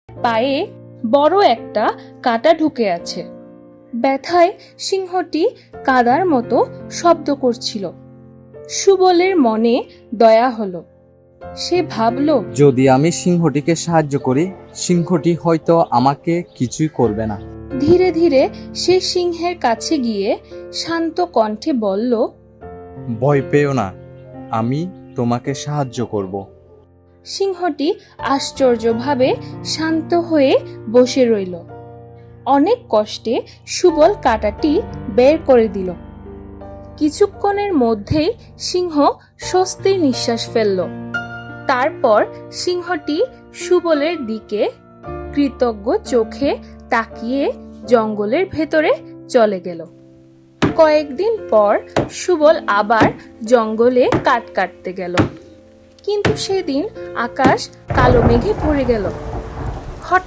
পায়ে বড় একটা কাঁটা ঢুকে আছে। ব্যথায় সিংহটি কাদার মতো শব্দ করছিল। সুবলের মনে দয়া হলো। সে ভাবল, যদি আমি সিংহটিকে সাহায্য করি, সিংহটি হয়তো আমাকে কিছুই করবে না। ধীরে ধীরে সে সিংহের কাছে গিয়ে শান্ত কণ্ঠে বলল, ভয় পেও না, আমি তোমাকে সাহায্য করব। সিংহটি আশ্চর্যভাবে শান্ত হয়ে বসে রইল। অনেক কষ্টে সুবল কাঁটাটি বের করে দিল। কিছুক্ষণের মধ্যেই সিংহ স্বস্তির নিঃশ্বাস ফেলল। তারপর সিংহটি সুবলের দিকে কৃতজ্ঞ চোখে তাকিয়ে জঙ্গলের ভেতরে চলে গেল। কয়েকদিন পর সুবল আবার জঙ্গলে কাঠ কাটতে গেল, কিন্তু সেদিন আকাশ কালো মেঘে ভরে গেল। হঠাৎ